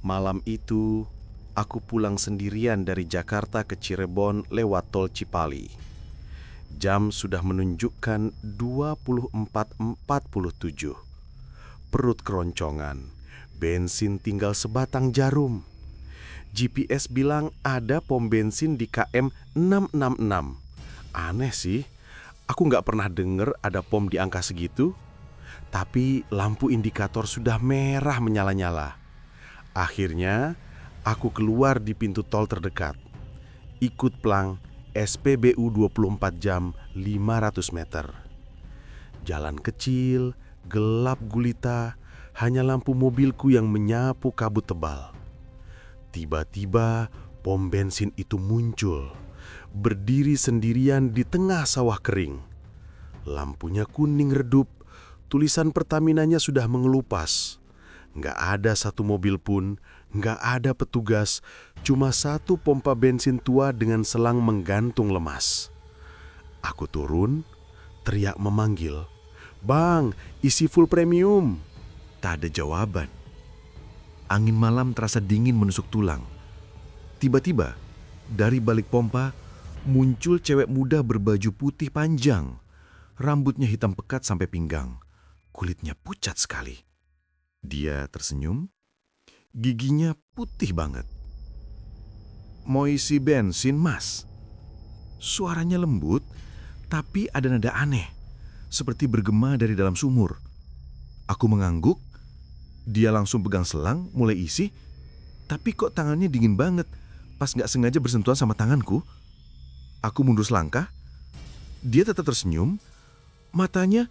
Malam itu, aku pulang sendirian dari Jakarta ke Cirebon lewat tol Cipali. Jam sudah menunjukkan 24.47. Perut keroncongan, bensin tinggal sebatang jarum. GPS bilang ada pom bensin di KM 666. Aneh sih, aku nggak pernah denger ada pom di angka segitu. Tapi lampu indikator sudah merah menyala-nyala. Akhirnya, aku keluar di pintu tol terdekat. Ikut plang SPBU 24 jam 500 meter. Jalan kecil, gelap gulita, hanya lampu mobilku yang menyapu kabut tebal. Tiba-tiba pom bensin itu muncul, berdiri sendirian di tengah sawah kering. Lampunya kuning redup, tulisan Pertaminanya sudah mengelupas. Nggak ada satu mobil pun, nggak ada petugas, cuma satu pompa bensin tua dengan selang menggantung lemas. Aku turun, teriak memanggil, "Bang, isi full premium." Tak ada jawaban. Angin malam terasa dingin menusuk tulang. Tiba-tiba, dari balik pompa, muncul cewek muda berbaju putih panjang. Rambutnya hitam pekat sampai pinggang. Kulitnya pucat sekali. Dia tersenyum, giginya putih banget. "Mau isi bensin, Mas?" Suaranya lembut, tapi ada nada aneh, seperti bergema dari dalam sumur. Aku mengangguk, dia langsung pegang selang, mulai isi, tapi kok tangannya dingin banget, pas nggak sengaja bersentuhan sama tanganku. Aku mundur selangkah, dia tetap tersenyum, matanya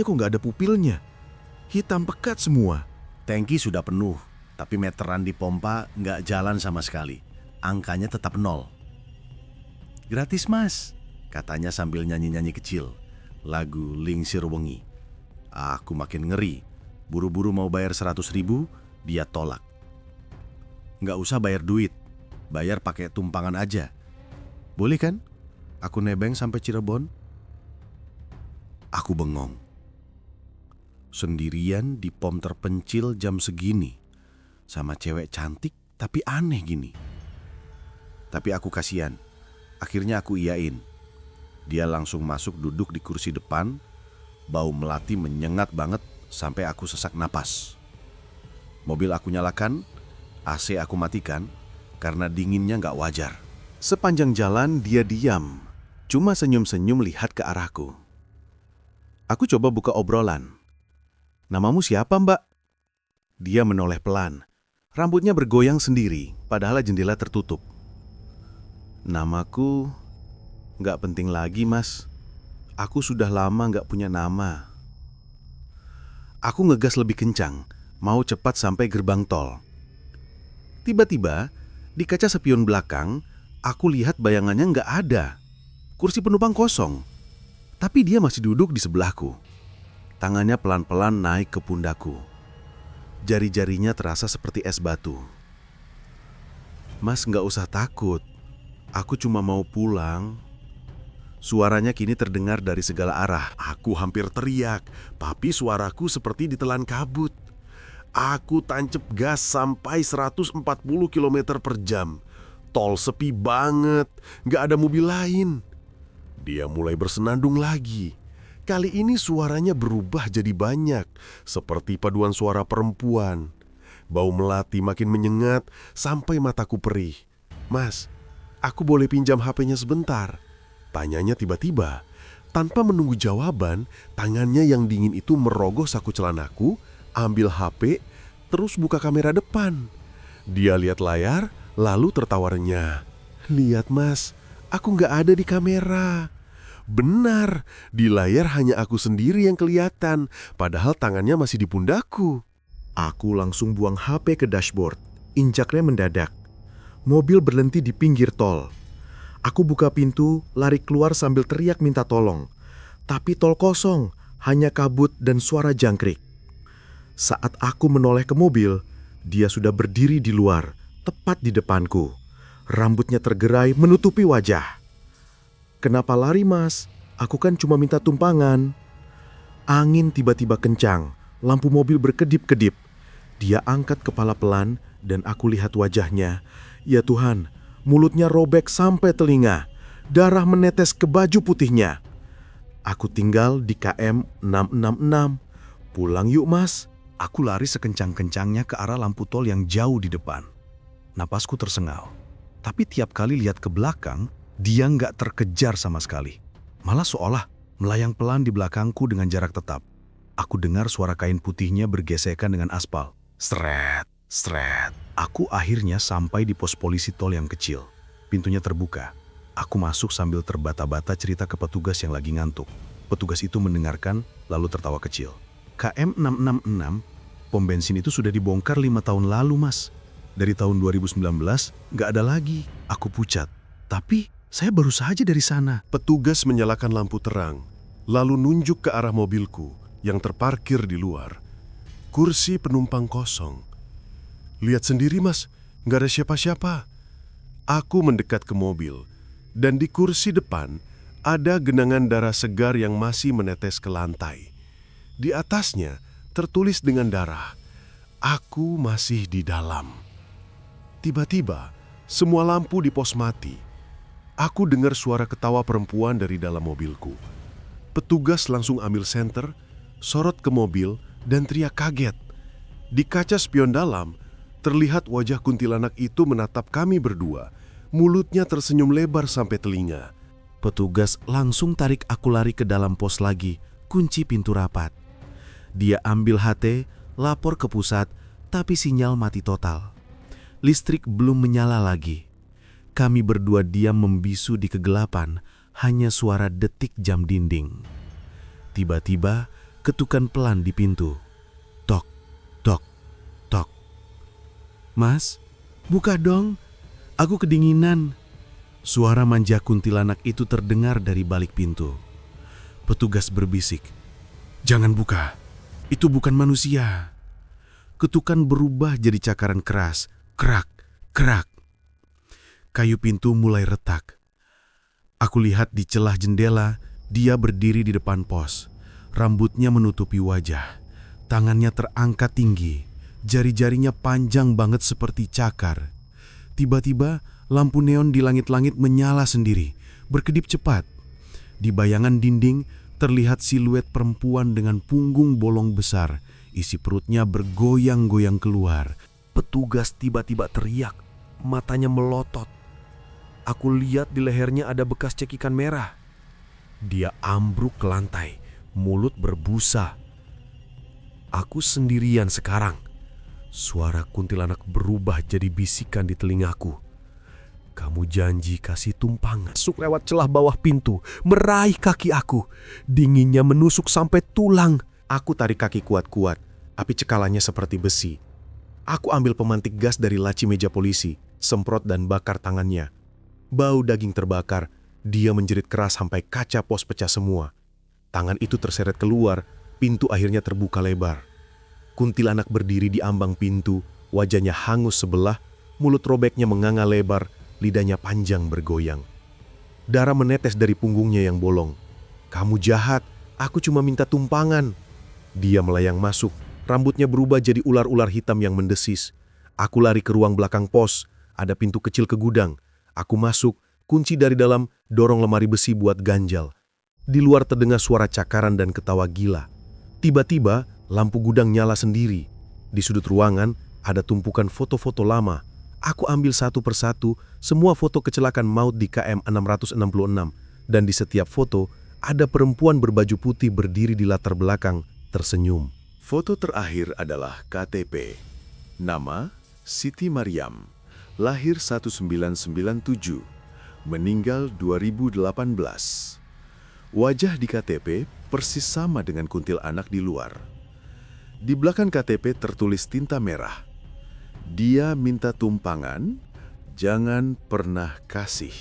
kok nggak ada pupilnya, hitam pekat semua. Tangki sudah penuh, tapi meteran di pompa nggak jalan sama sekali. Angkanya tetap 0. "Gratis, Mas," katanya sambil nyanyi-nyanyi kecil, lagu Lingsir Wengi. Aku makin ngeri. Buru-buru mau bayar 100.000, dia tolak. "Nggak usah bayar duit, bayar pakai tumpangan aja. Boleh kan? Aku nebeng sampai Cirebon." Aku bengong. Sendirian di pom terpencil jam segini, sama cewek cantik tapi aneh gini. Tapi aku kasihan. Akhirnya aku iyain. Dia langsung masuk duduk di kursi depan. Bau melati menyengat banget sampai aku sesak napas. Mobil aku nyalakan, AC aku matikan karena dinginnya nggak wajar. Sepanjang jalan dia diam, cuma senyum-senyum lihat ke arahku. Aku coba buka obrolan. "Namamu siapa, Mbak?" Dia menoleh pelan. Rambutnya bergoyang sendiri, padahal jendela tertutup. "Namaku nggak penting lagi, Mas. Aku sudah lama nggak punya nama." Aku ngegas lebih kencang, mau cepat sampai gerbang tol. Tiba-tiba, di kaca spion belakang, aku lihat bayangannya nggak ada. Kursi penumpang kosong. Tapi dia masih duduk di sebelahku. Tangannya pelan-pelan naik ke pundakku. Jari-jarinya terasa seperti es batu. "Mas, nggak usah takut. Aku cuma mau pulang." Suaranya kini terdengar dari segala arah. Aku hampir teriak, tapi suaraku seperti ditelan kabut. Aku tancap gas sampai 140 km per jam. Tol sepi banget, nggak ada mobil lain. Dia mulai bersenandung lagi. Kali ini suaranya berubah jadi banyak, seperti paduan suara perempuan. Bau melati makin menyengat sampai mataku perih. "Mas, aku boleh pinjam HP-nya sebentar?" Tanyanya tiba-tiba. Tanpa menunggu jawaban, tangannya yang dingin itu merogoh saku celanaku, ambil HP, terus buka kamera depan. Dia lihat layar, lalu tertawa renyah. "Lihat, Mas, aku nggak ada di kamera." Benar, di layar hanya aku sendiri yang kelihatan, padahal tangannya masih di pundakku. Aku langsung buang HP ke dashboard, injaknya mendadak. Mobil berhenti di pinggir tol. Aku buka pintu, lari keluar sambil teriak minta tolong. Tapi tol kosong, hanya kabut dan suara jangkrik. Saat aku menoleh ke mobil, dia sudah berdiri di luar, tepat di depanku. Rambutnya tergerai menutupi wajah. "Kenapa lari, Mas? Aku kan cuma minta tumpangan." Angin tiba-tiba kencang, lampu mobil berkedip-kedip. Dia angkat kepala pelan dan aku lihat wajahnya. Ya Tuhan, mulutnya robek sampai telinga. Darah menetes ke baju putihnya. Aku tinggal di KM 666. Pulang yuk Mas. Aku lari sekencang-kencangnya ke arah lampu tol yang jauh di depan. Napasku tersengal. Tapi tiap kali lihat ke belakang, dia nggak terkejar sama sekali. Malah seolah melayang pelan di belakangku dengan jarak tetap. Aku dengar suara kain putihnya bergesekan dengan aspal. Sret, sret. Aku akhirnya sampai di pos polisi tol yang kecil. Pintunya terbuka. Aku masuk sambil terbata-bata cerita ke petugas yang lagi ngantuk. Petugas itu mendengarkan lalu tertawa kecil. KM 666, pom bensin itu sudah dibongkar 5 tahun lalu, Mas. Dari tahun 2019, nggak ada lagi. Aku pucat. Tapi saya baru saja dari sana. Petugas menyalakan lampu terang, lalu nunjuk ke arah mobilku yang terparkir di luar. Kursi penumpang kosong. Lihat sendiri Mas, nggak ada siapa-siapa. Aku mendekat ke mobil, dan di kursi depan ada genangan darah segar yang masih menetes ke lantai. Di atasnya tertulis dengan darah, "Aku masih di dalam." Tiba-tiba, semua lampu di pos mati. Aku dengar suara ketawa perempuan dari dalam mobilku. Petugas langsung ambil senter, sorot ke mobil, dan teriak kaget. Di kaca spion dalam, terlihat wajah kuntilanak itu menatap kami berdua. Mulutnya tersenyum lebar sampai telinga. Petugas langsung tarik aku lari ke dalam pos lagi, kunci pintu rapat. Dia ambil HT, lapor ke pusat, tapi sinyal mati total. Listrik belum menyala lagi. Kami berdua diam membisu di kegelapan, hanya suara detik jam dinding. Tiba-tiba, ketukan pelan di pintu. Tok, tok, tok. Mas, buka dong. Aku kedinginan. Suara manja kuntilanak itu terdengar dari balik pintu. Petugas berbisik, "Jangan buka. Itu bukan manusia." Ketukan berubah jadi cakaran keras. Krak, krak. Kayu pintu mulai retak. Aku lihat di celah jendela, dia berdiri di depan pos. Rambutnya menutupi wajah. Tangannya terangkat tinggi. Jari-jarinya panjang banget seperti cakar. Tiba-tiba, lampu neon di langit-langit menyala sendiri, berkedip cepat. Di bayangan dinding, terlihat siluet perempuan dengan punggung bolong besar. Isi perutnya bergoyang-goyang keluar. Petugas tiba-tiba teriak, matanya melotot. Aku lihat di lehernya ada bekas cekikan merah. Dia ambruk ke lantai, mulut berbusa. Aku sendirian sekarang. Suara kuntilanak berubah jadi bisikan di telingaku. "Kamu janji kasih tumpangan." Masuk lewat celah bawah pintu, meraih kaki aku. Dinginnya menusuk sampai tulang. Aku tarik kaki kuat-kuat, api cekalannya seperti besi. Aku ambil pemantik gas dari laci meja polisi, semprot dan bakar tangannya. Bau daging terbakar, dia menjerit keras sampai kaca pos pecah semua. Tangan itu terseret keluar, pintu akhirnya terbuka lebar. Kuntilanak berdiri di ambang pintu, wajahnya hangus sebelah, mulut robeknya menganga lebar, lidahnya panjang bergoyang. Darah menetes dari punggungnya yang bolong. "Kamu jahat, aku cuma minta tumpangan." Dia melayang masuk, rambutnya berubah jadi ular-ular hitam yang mendesis. Aku lari ke ruang belakang pos, ada pintu kecil ke gudang. Aku masuk, kunci dari dalam, dorong lemari besi buat ganjal. Di luar terdengar suara cakaran dan ketawa gila. Tiba-tiba, lampu gudang nyala sendiri. Di sudut ruangan, ada tumpukan foto-foto lama. Aku ambil satu persatu semua foto kecelakaan maut di KM 666. Dan di setiap foto, ada perempuan berbaju putih berdiri di latar belakang, tersenyum. Foto terakhir adalah KTP. Nama, Siti Mariam. Lahir 1997. Meninggal 2018. Wajah di KTP persis sama dengan kuntilanak di luar. Di belakang KTP tertulis tinta merah. Dia minta tumpangan, jangan pernah kasih.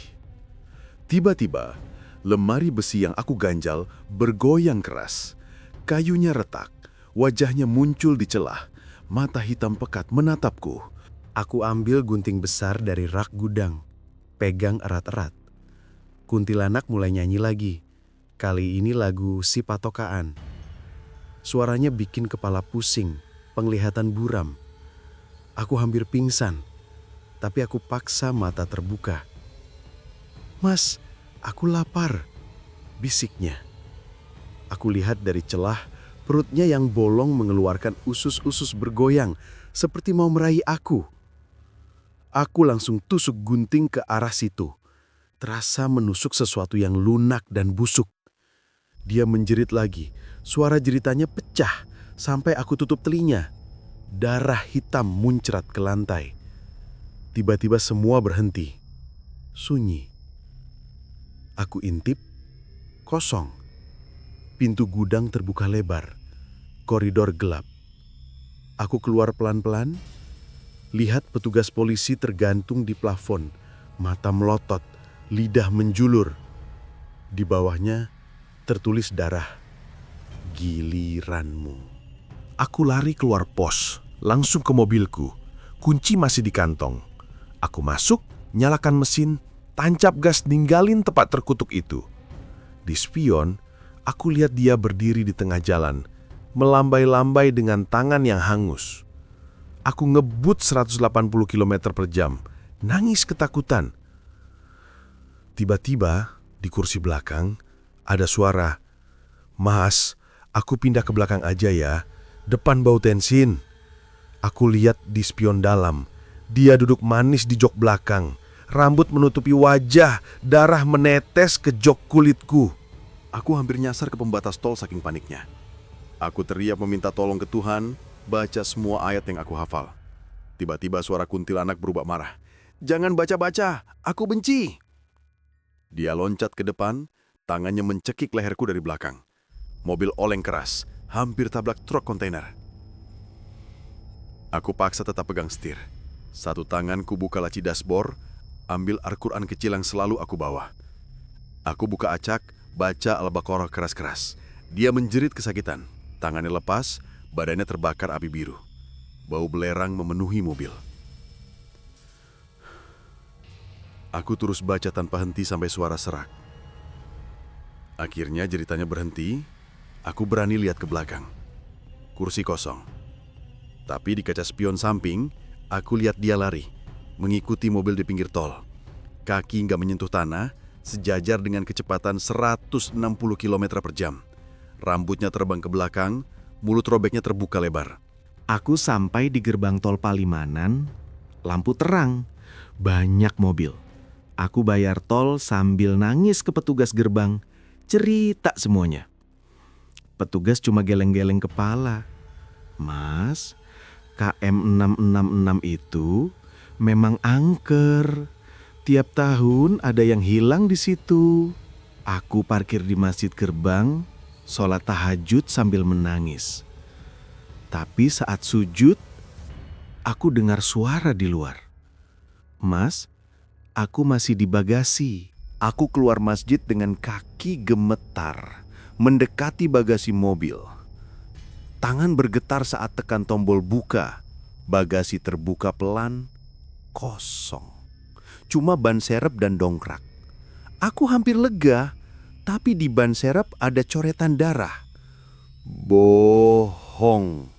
Tiba-tiba, lemari besi yang aku ganjal bergoyang keras. Kayunya retak, wajahnya muncul di celah, mata hitam pekat menatapku. Aku ambil gunting besar dari rak gudang, pegang erat-erat. Kuntilanak mulai nyanyi lagi. Kali ini lagu Si Patokaan. Suaranya bikin kepala pusing, penglihatan buram. Aku hampir pingsan, tapi aku paksa mata terbuka. "Mas, aku lapar," bisiknya. Aku lihat dari celah, perutnya yang bolong mengeluarkan usus-usus bergoyang, seperti mau meraih aku. Aku langsung tusuk gunting ke arah situ. Terasa menusuk sesuatu yang lunak dan busuk. Dia menjerit lagi. Suara jeritannya pecah sampai aku tutup telinga. Darah hitam muncrat ke lantai. Tiba-tiba semua berhenti. Sunyi. Aku intip. Kosong. Pintu gudang terbuka lebar. Koridor gelap. Aku keluar pelan-pelan. Lihat petugas polisi tergantung di plafon. Mata melotot. Lidah menjulur. Di bawahnya tertulis darah. Giliranmu. Aku lari keluar pos, langsung ke mobilku. Kunci masih di kantong. Aku masuk, nyalakan mesin, tancap gas ninggalin tempat terkutuk itu. Di spion, aku lihat dia berdiri di tengah jalan, melambai-lambai dengan tangan yang hangus. Aku ngebut 180 km per jam, nangis ketakutan. Tiba-tiba, di kursi belakang, ada suara, "Mas, aku pindah ke belakang aja ya. Depan bau tensin." Aku lihat di spion dalam. Dia duduk manis di jok belakang. Rambut menutupi wajah, darah menetes ke jok kulitku. Aku hampir nyasar ke pembatas tol saking paniknya. Aku teriak meminta tolong ke Tuhan, baca semua ayat yang aku hafal. Tiba-tiba suara kuntilanak berubah marah. "Jangan baca-baca, aku benci." Dia loncat ke depan, tangannya mencekik leherku dari belakang. Mobil oleng keras, hampir tabrak truk kontainer. Aku paksa tetap pegang setir. Satu tangan ku buka laci dashboard, ambil Al-Quran kecil yang selalu aku bawa. Aku buka acak, baca Al-Baqarah keras-keras. Dia menjerit kesakitan. Tangannya lepas, badannya terbakar api biru. Bau belerang memenuhi mobil. Aku terus baca tanpa henti sampai suara serak. Akhirnya jeritanya berhenti. Aku berani lihat ke belakang. Kursi kosong. Tapi di kaca spion samping, aku lihat dia lari, mengikuti mobil di pinggir tol. Kaki nggak menyentuh tanah, sejajar dengan kecepatan 160 km per jam. Rambutnya terbang ke belakang, mulut robeknya terbuka lebar. Aku sampai di gerbang tol Palimanan, lampu terang, banyak mobil. Aku bayar tol sambil nangis ke petugas gerbang, cerita semuanya. Petugas cuma geleng-geleng kepala. "Mas, KM 666 itu memang angker. Tiap tahun ada yang hilang di situ." Aku parkir di masjid gerbang, sholat tahajud sambil menangis. Tapi saat sujud, aku dengar suara di luar. "Mas, aku masih di bagasi." Aku keluar masjid dengan kaki gemetar, mendekati bagasi mobil. Tangan bergetar saat tekan tombol buka. Bagasi terbuka pelan, kosong. Cuma ban serep dan dongkrak. Aku hampir lega, tapi di ban serep ada coretan darah. Bohong.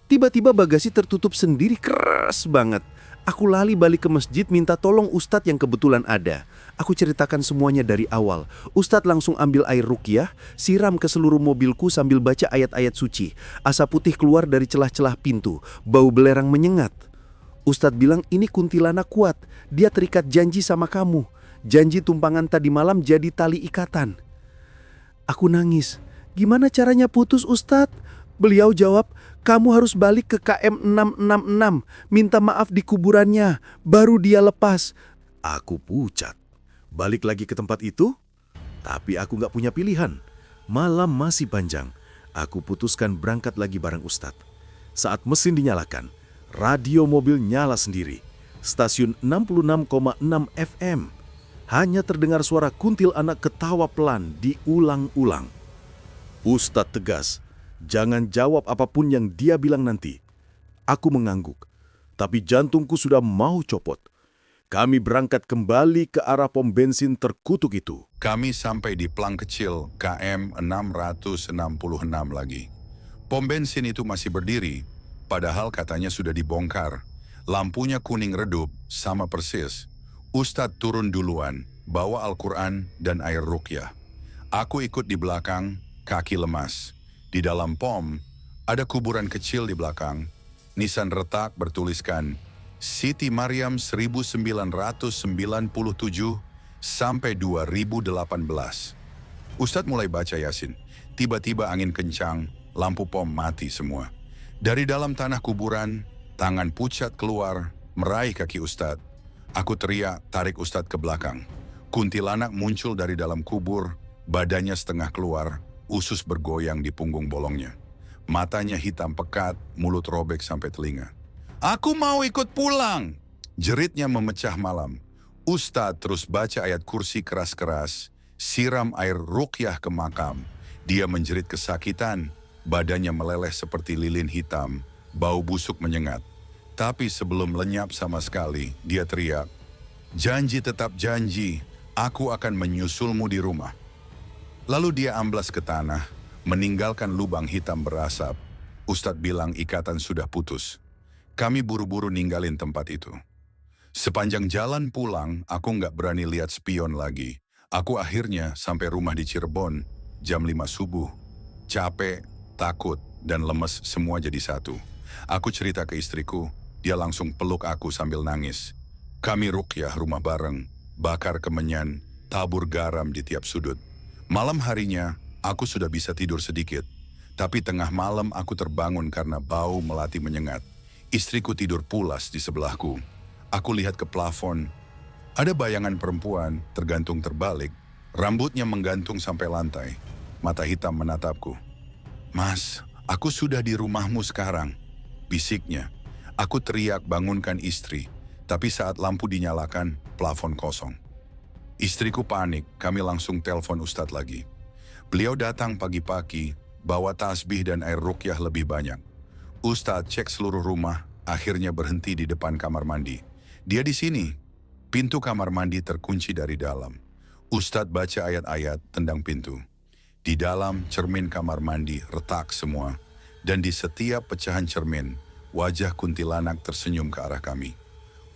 Tiba-tiba bagasi tertutup sendiri keras banget. Aku lali balik ke masjid minta tolong Ustadz yang kebetulan ada. Aku ceritakan semuanya dari awal. Ustadz langsung ambil air ruqyah, siram ke seluruh mobilku sambil baca ayat-ayat suci. Asap putih keluar dari celah-celah pintu, bau belerang menyengat. Ustadz bilang ini kuntilanak kuat, dia terikat janji sama kamu. Janji tumpangan tadi malam jadi tali ikatan. Aku nangis. "Gimana caranya putus, Ustadz?" Beliau jawab, "Kamu harus balik ke KM 666, minta maaf di kuburannya, baru dia lepas." Aku pucat. Balik lagi ke tempat itu? Tapi aku gak punya pilihan. Malam masih panjang. Aku putuskan berangkat lagi bareng Ustadz. Saat mesin dinyalakan, radio mobil nyala sendiri. Stasiun 66,6 FM. Hanya terdengar suara kuntilanak ketawa pelan diulang-ulang. Ustadz tegas, "Jangan jawab apapun yang dia bilang nanti." Aku mengangguk, tapi jantungku sudah mau copot. Kami berangkat kembali ke arah pom bensin terkutuk itu. Kami sampai di Plang Kecil KM 666 lagi. Pom bensin itu masih berdiri, padahal katanya sudah dibongkar. Lampunya kuning redup, sama persis. Ustadz turun duluan, bawa Al-Quran dan air ruqyah. Aku ikut di belakang, kaki lemas. Di dalam pom, ada kuburan kecil di belakang. Nisan retak bertuliskan, Siti Maryam 1997 sampai 2018. Ustadz mulai baca Yasin. Tiba-tiba angin kencang, lampu pom mati semua. Dari dalam tanah kuburan, tangan pucat keluar, meraih kaki Ustadz. Aku teriak, tarik Ustadz ke belakang. Kuntilanak muncul dari dalam kubur, badannya setengah keluar, usus bergoyang di punggung bolongnya. Matanya hitam pekat, mulut robek sampai telinga. Aku mau ikut pulang! Jeritnya memecah malam. Ustadz terus baca ayat kursi keras-keras, siram air ruqyah ke makam. Dia menjerit kesakitan, badannya meleleh seperti lilin hitam, bau busuk menyengat. Tapi sebelum lenyap sama sekali, dia teriak, janji tetap janji, aku akan menyusulmu di rumah. Lalu dia amblas ke tanah, meninggalkan lubang hitam berasap. Ustadz bilang ikatan sudah putus. Kami buru-buru ninggalin tempat itu. Sepanjang jalan pulang, aku nggak berani lihat spion lagi. Aku akhirnya sampai rumah di Cirebon, jam 5 subuh. Capek, takut, dan lemes semua jadi satu. Aku cerita ke istriku, dia langsung peluk aku sambil nangis. Kami ruqyah rumah bareng, bakar kemenyan, tabur garam di tiap sudut. Malam harinya, aku sudah bisa tidur sedikit. Tapi tengah malam aku terbangun karena bau melati menyengat. Istriku tidur pulas di sebelahku. Aku lihat ke plafon. Ada bayangan perempuan tergantung terbalik. Rambutnya menggantung sampai lantai. Mata hitam menatapku. Mas, aku sudah di rumahmu sekarang. Bisiknya. Aku teriak bangunkan istri. Tapi saat lampu dinyalakan, plafon kosong. Istriku panik, kami langsung telepon Ustadz lagi. Beliau datang pagi-pagi, bawa tasbih dan air ruqyah lebih banyak. Ustadz cek seluruh rumah, akhirnya berhenti di depan kamar mandi. Dia di sini. Pintu kamar mandi terkunci dari dalam. Ustadz baca ayat-ayat tendang pintu. Di dalam cermin kamar mandi retak semua. Dan di setiap pecahan cermin, wajah kuntilanak tersenyum ke arah kami.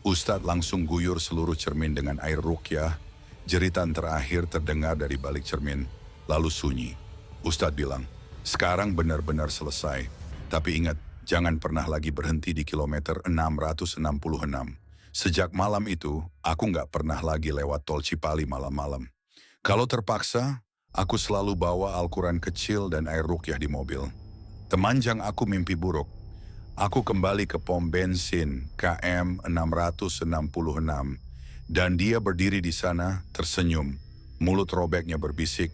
Ustadz langsung guyur seluruh cermin dengan air ruqyah. Jeritan terakhir terdengar dari balik cermin, lalu sunyi. Ustadz bilang, sekarang benar-benar selesai. Tapi ingat, jangan pernah lagi berhenti di kilometer 666. Sejak malam itu, aku nggak pernah lagi lewat tol Cipali malam-malam. Kalau terpaksa, aku selalu bawa Al-Quran kecil dan air ruqyah di mobil. Temanjang aku mimpi buruk. Aku kembali ke pom bensin KM 666 dan dia berdiri di sana tersenyum, mulut robeknya berbisik,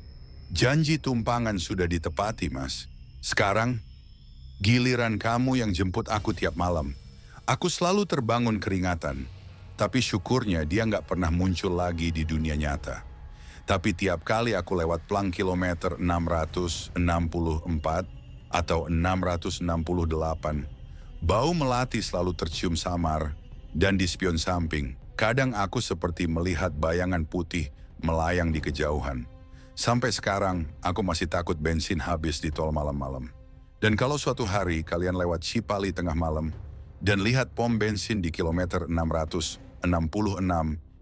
janji tumpangan sudah ditepati mas. Sekarang, giliran kamu yang jemput aku tiap malam. Aku selalu terbangun keringatan, tapi syukurnya dia nggak pernah muncul lagi di dunia nyata. Tapi tiap kali aku lewat plang kilometer 664 atau 668, bau melati selalu tercium samar, dan di spion samping, kadang aku seperti melihat bayangan putih melayang di kejauhan. Sampai sekarang, aku masih takut bensin habis di tol malam-malam. Dan kalau suatu hari kalian lewat Cipali tengah malam, dan lihat pom bensin di kilometer 666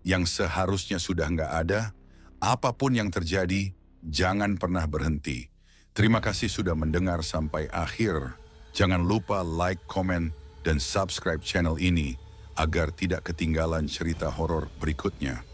yang seharusnya sudah nggak ada, apapun yang terjadi, jangan pernah berhenti. Terima kasih sudah mendengar sampai akhir. Jangan lupa like, komen, dan subscribe channel ini agar tidak ketinggalan cerita horor berikutnya.